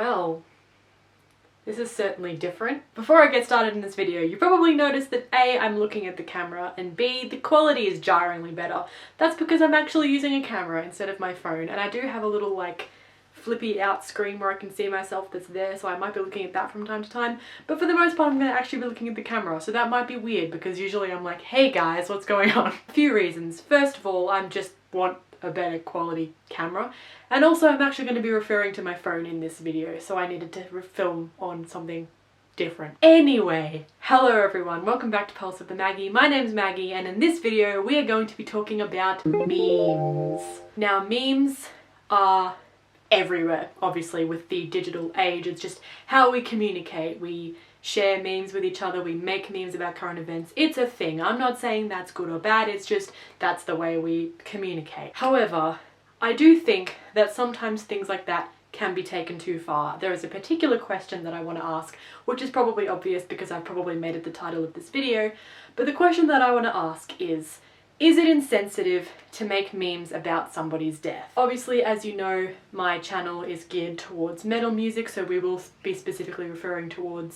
Well, this is certainly different. Before I get started in this video, you probably noticed that A, I'm looking at the camera, and B, the quality is jarringly better. That's because I'm actually using a camera instead of my phone, and I do have a little like flippy out screen where I can see myself that's there, so I might be looking at that from time to time, but for the most part I'm going to actually be looking at the camera, so that might be weird because usually I'm like, hey guys, what's going on? A few reasons. First of all, I just want a better quality camera, and also I'm actually going to be referring to my phone in this video, so I needed to film on something different. Anyway, hello everyone, welcome back to Pulse of the Maggie. My name's Maggie, and in this video we are going to be talking about memes. Now, memes are everywhere, obviously, with the digital age. It's just how we communicate. We share memes with each other, we make memes about current events. It's a thing. I'm not saying that's good or bad, it's just that's the way we communicate. However, I do think that sometimes things like that can be taken too far. There is a particular question that I want to ask, which is probably obvious because I've probably made it the title of this video, but the question that I want to ask is it insensitive to make memes about somebody's death? Obviously, as you know, my channel is geared towards metal music, so we will be specifically referring to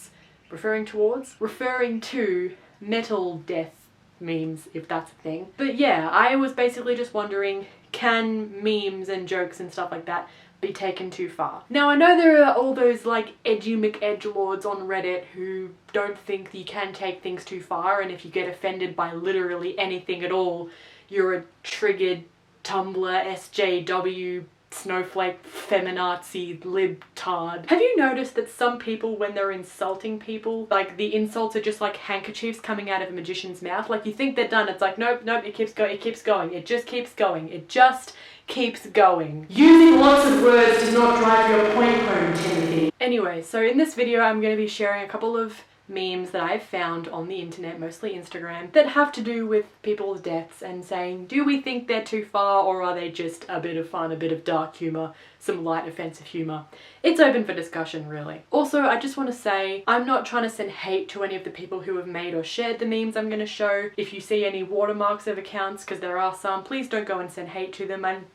metal death memes, if that's a thing. But yeah, I was basically just wondering, can memes and jokes and stuff like that be taken too far? Now, I know there are all those like edgy McEdgelords on Reddit who don't think you can take things too far, and if you get offended by literally anything at all, you're a triggered Tumblr SJW snowflake feminazi libtard. Have you noticed that some people, when they're insulting people, like the insults are just like handkerchiefs coming out of a magician's mouth? Like, you think they're done, it's like nope, it keeps going, it keeps going, it just keeps going, it just keeps going. Using lots of words does not drive your point home, Timothy. Anyway, so in this video I'm going to be sharing a couple of memes that I've found on the internet, mostly Instagram, that have to do with people's deaths and saying, do we think they're too far, or are they just a bit of fun, a bit of dark humour, some light offensive humour? It's open for discussion, really. Also, I just want to say, I'm not trying to send hate to any of the people who have made or shared the memes I'm going to show. If you see any watermarks of accounts, because there are some, please don't go and send hate to them. And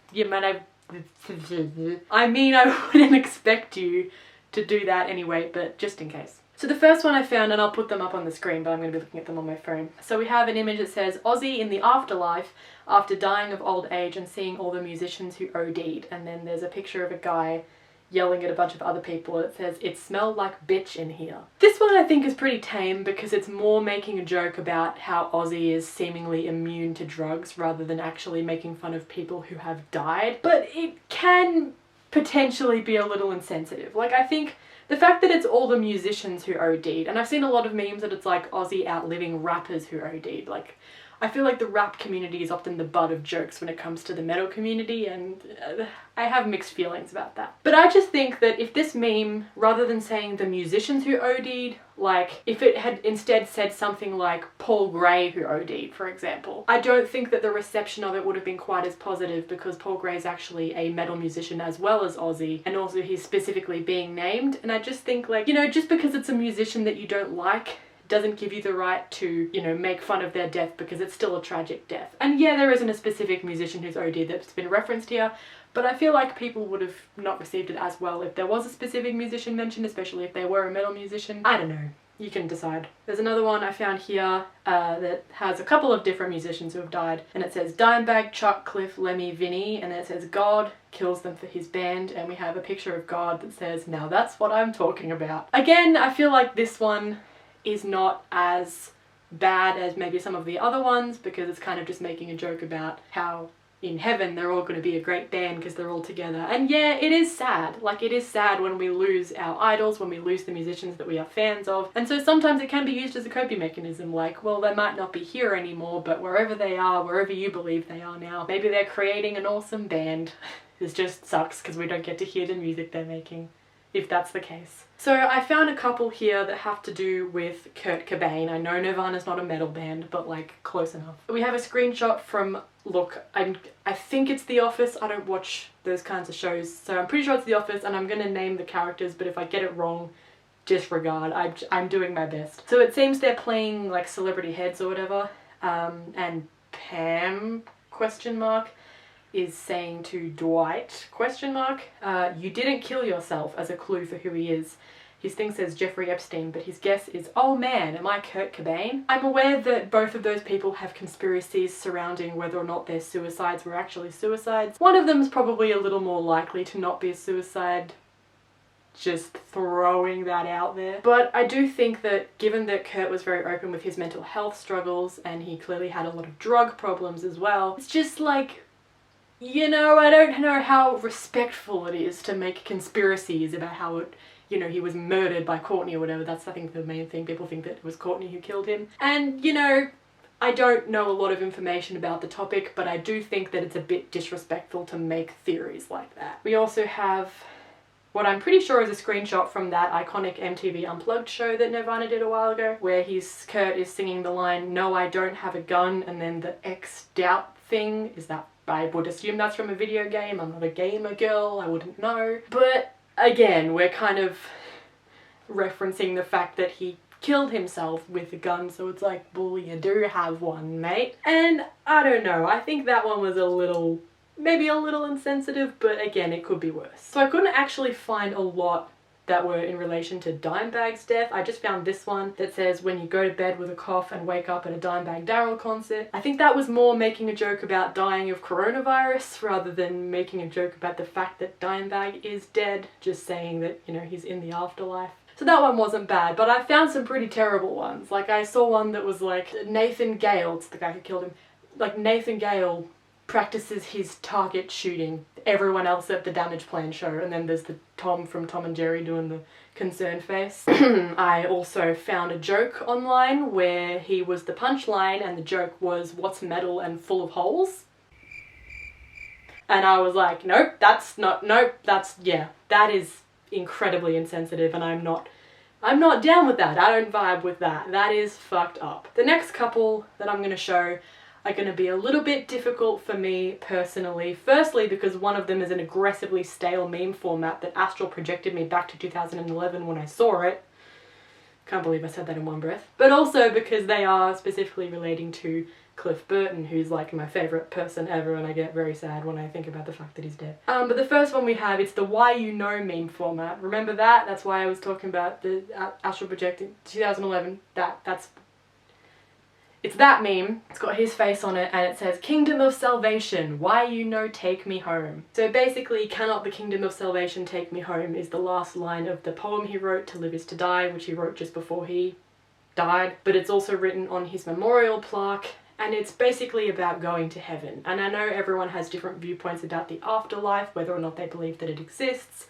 I mean, I wouldn't expect you to do that anyway, but just in case. So the first one I found, and I'll put them up on the screen, but I'm going to be looking at them on my phone. So we have an image that says, Aussie in the afterlife after dying of old age and seeing all the musicians who OD'd. And then there's a picture of a guy yelling at a bunch of other people, and it says, it smelled like bitch in here. This one I think is pretty tame because it's more making a joke about how Aussie is seemingly immune to drugs rather than actually making fun of people who have died. But it can potentially be a little insensitive. Like, I think the fact that it's all the musicians who OD'd, and I've seen a lot of memes that it's like Aussie outliving rappers who OD'd. Like, I feel like the rap community is often the butt of jokes when it comes to the metal community, and I have mixed feelings about that. But I just think that if this meme, rather than saying the musicians who OD'd, like, if it had instead said something like Paul Gray who OD'd, for example, I don't think that the reception of it would have been quite as positive, because Paul Gray is actually a metal musician as well as Aussie, and also he's specifically being named, and I just think, like, you know, just because it's a musician that you don't like doesn't give you the right to, you know, make fun of their death, because it's still a tragic death. And yeah, there isn't a specific musician who's OD'd that's been referenced here, but I feel like people would have not received it as well if there was a specific musician mentioned, especially if they were a metal musician. I don't know. You can decide. There's another one I found here that has a couple of different musicians who have died, and it says Dimebag, Chuck, Cliff, Lemmy, Vinny, and then it says God kills them for his band, and we have a picture of God that says, now that's what I'm talking about. Again, I feel like this one is not as bad as maybe some of the other ones, because it's kind of just making a joke about how in heaven they're all going to be a great band because they're all together. And yeah, it is sad. Like, it is sad when we lose our idols, when we lose the musicians that we are fans of. And so sometimes it can be used as a coping mechanism, like, well, they might not be here anymore, but wherever they are, wherever you believe they are now, maybe they're creating an awesome band. This just sucks because we don't get to hear the music they're making, if that's the case. So I found a couple here that have to do with Kurt Cobain. I know Nirvana's not a metal band, but like close enough. We have a screenshot from, look, I think it's The Office. I don't watch those kinds of shows, so I'm pretty sure it's The Office, and I'm gonna name the characters, but if I get it wrong, disregard. I'm doing my best. So it seems they're playing like celebrity heads or whatever, and Pam, question mark, is saying to Dwight, question mark, you didn't kill yourself, as a clue for who he is. His thing says Jeffrey Epstein, but his guess is, oh man, am I Kurt Cobain? I'm aware that both of those people have conspiracies surrounding whether or not their suicides were actually suicides. One of them is probably a little more likely to not be a suicide. Just throwing that out there. But I do think that given that Kurt was very open with his mental health struggles and he clearly had a lot of drug problems as well, it's just like, you know, I don't know how respectful it is to make conspiracies about how it, you know, he was murdered by Courtney or whatever. That's, I think, the main thing. People think that it was Courtney who killed him. And, you know, I don't know a lot of information about the topic, but I do think that it's a bit disrespectful to make theories like that. We also have what I'm pretty sure is a screenshot from that iconic MTV Unplugged show that Nirvana did a while ago, where Kurt is singing the line, "No, I don't have a gun," and then the X-doubt thing is that, I would assume that's from a video game. I'm not a gamer girl, I wouldn't know. But again, we're kind of referencing the fact that he killed himself with a gun, so it's like, well, you do have one, mate. And I don't know, I think that one was maybe a little insensitive, but again, it could be worse. So I couldn't actually find a lot that were in relation to Dimebag's death. I just found this one that says, when you go to bed with a cough and wake up at a Dimebag Darrell concert. I think that was more making a joke about dying of coronavirus rather than making a joke about the fact that Dimebag is dead, just saying that, you know, he's in the afterlife. So that one wasn't bad, but I found some pretty terrible ones. Like, I saw one that was like, Nathan Gale, it's the guy who killed him, like, Nathan Gale practices his target shooting, everyone else at the Damage Plan show, and then there's the Tom from Tom and Jerry doing the concerned face. I also found a joke online where he was the punchline and the joke was, what's metal and full of holes? And I was like, nope, yeah, that is incredibly insensitive, and I'm not down with that. I don't vibe with that. That is fucked up. The next couple that I'm going to show are going to be a little bit difficult for me personally. Firstly, because one of them is an aggressively stale meme format that astral projected me back to 2011 when I saw it. Can't believe I said that in one breath. But also because they are specifically relating to Cliff Burton, who's like my favourite person ever, and I get very sad when I think about the fact that he's dead. But the first one we have, it's the Why You Know meme format. Remember that? That's why I was talking about the astral projecting 2011. It's that meme. It's got his face on it and it says, Kingdom of Salvation, why you know take me home. So basically, cannot the Kingdom of Salvation take me home is the last line of the poem he wrote, To Live Is To Die, which he wrote just before he died. But it's also written on his memorial plaque, and it's basically about going to heaven. And I know everyone has different viewpoints about the afterlife, whether or not they believe that it exists.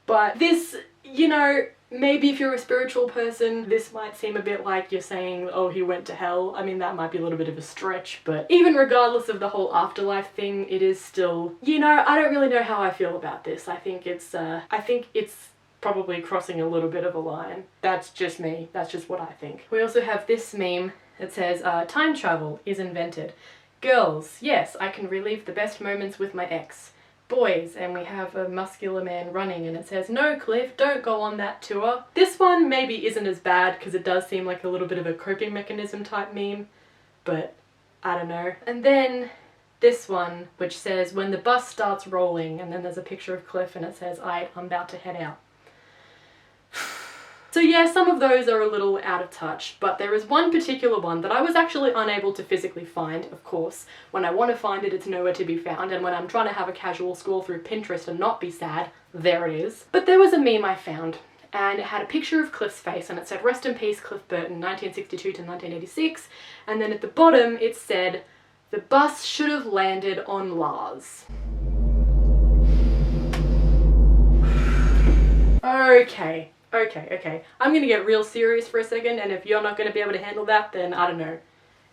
But this, you know, maybe if you're a spiritual person, this might seem a bit like you're saying, oh, he went to hell. I mean, that might be a little bit of a stretch, but even regardless of the whole afterlife thing, it is still, you know, I don't really know how I feel about this. I think it's probably crossing a little bit of a line. That's just me. That's just what I think. We also have this meme that says, time travel is invented. Girls, yes, I can relive the best moments with my ex. Boys, and we have a muscular man running and it says, no Cliff, don't go on that tour. This one maybe isn't as bad because it does seem like a little bit of a coping mechanism type meme, but I don't know. And then this one, which says, when the bus starts rolling, and then there's a picture of Cliff and it says, I'm about to head out. So yeah, some of those are a little out of touch, but there is one particular one that I was actually unable to physically find, of course. When I want to find it, it's nowhere to be found, and when I'm trying to have a casual scroll through Pinterest and not be sad, there it is. But there was a meme I found, and it had a picture of Cliff's face, and it said, rest in peace Cliff Burton, 1962 to 1986, and then at the bottom it said, the bus should have landed on Lars. Okay. I'm gonna get real serious for a second, and if you're not gonna be able to handle that, then I don't know.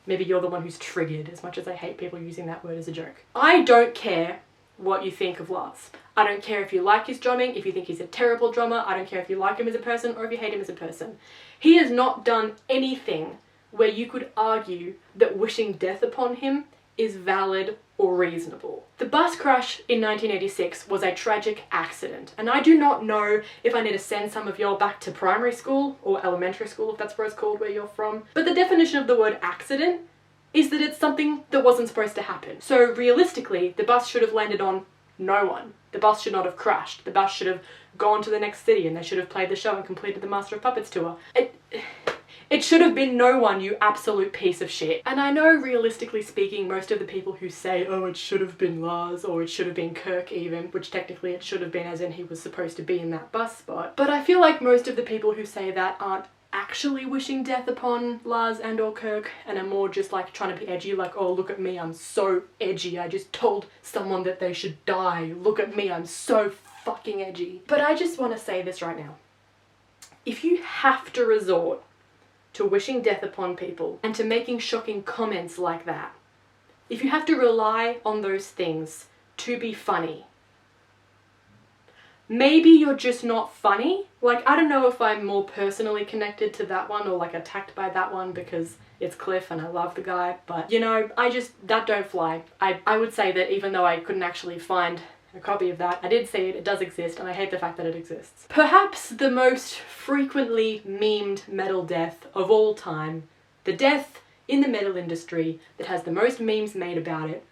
Maybe you're the one who's triggered, as much as I hate people using that word as a joke. I don't care what you think of Lars. I don't care if you like his drumming, if you think he's a terrible drummer, I don't care if you like him as a person or if you hate him as a person. He has not done anything where you could argue that wishing death upon him is valid or reasonable. The bus crash in 1986 was a tragic accident, and I do not know if I need to send some of y'all back to primary school or elementary school, if that's what it's called where you're from, but the definition of the word accident is that it's something that wasn't supposed to happen. So realistically, the bus should have landed on no one. The bus should not have crashed. The bus should have gone to the next city and they should have played the show and completed the Master of Puppets tour. It should have been no one, you absolute piece of shit. And I know, realistically speaking, most of the people who say, oh, it should have been Lars, or it should have been Kirk even, which technically it should have been as in he was supposed to be in that bus spot. But I feel like most of the people who say that aren't actually wishing death upon Lars and or Kirk, and are more just like trying to be edgy, like, oh, look at me, I'm so edgy, I just told someone that they should die, look at me, I'm so fucking edgy. But I just want to say this right now. If you have to resort to wishing death upon people and to making shocking comments like that, if you have to rely on those things to be funny, maybe you're just not funny. Like, I don't know if I'm more personally connected to that one or like attacked by that one because it's Cliff and I love the guy, but you know, that don't fly. I would say that even though I couldn't actually find a copy of that, I did see it, it does exist, and I hate the fact that it exists. Perhaps the most frequently memed metal death of all time, the death in the metal industry that has the most memes made about it,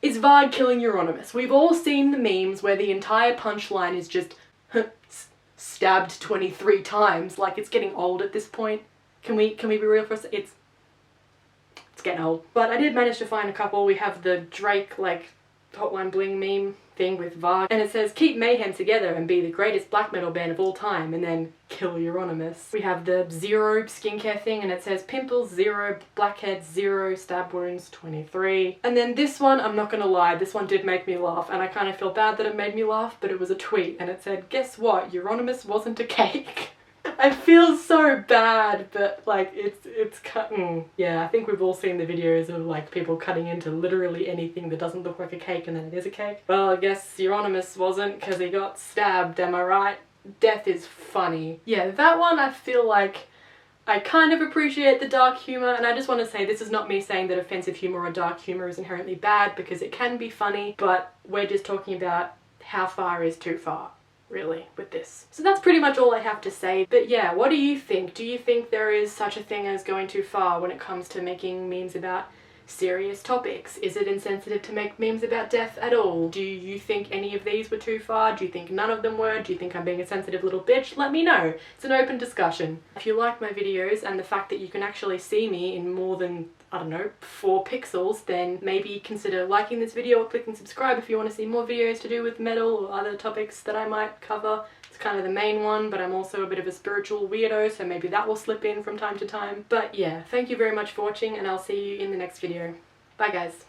is Varg killing Euronymous. We've all seen the memes where the entire punchline is just stabbed 23 times, like it's getting old at this point. Can we be real for a second? It's getting old. But I did manage to find a couple. We have the Drake, like, Hotline Bling meme thing with Varg, and it says, keep mayhem together and be the greatest black metal band of all time, and then kill Euronymous. We have the Zero skincare thing, and it says pimples 0, blackheads 0, stab wounds 23. And then this one, I'm not gonna lie, this one did make me laugh, and I kind of feel bad that it made me laugh, but it was a tweet, and it said, guess what, Euronymous wasn't a cake. I feel so bad, but like it's cutting. Yeah, I think we've all seen the videos of like people cutting into literally anything that doesn't look like a cake and then it is a cake. Well, I guess Euronymous wasn't because he got stabbed, am I right? Death is funny. Yeah, that one I feel like I kind of appreciate the dark humour, and I just want to say this is not me saying that offensive humour or dark humour is inherently bad, because it can be funny, but we're just talking about how far is too far, really, with this. So that's pretty much all I have to say. But yeah, what do you think? Do you think there is such a thing as going too far when it comes to making memes about serious topics? Is it insensitive to make memes about death at all? Do you think any of these were too far? Do you think none of them were? Do you think I'm being a sensitive little bitch? Let me know. It's an open discussion. If you like my videos and the fact that you can actually see me in more than, I don't know, 4 pixels, then maybe consider liking this video or clicking subscribe if you want to see more videos to do with metal or other topics that I might cover. It's kind of the main one, but I'm also a bit of a spiritual weirdo, so maybe that will slip in from time to time. But yeah, thank you very much for watching, and I'll see you in the next video. Bye guys.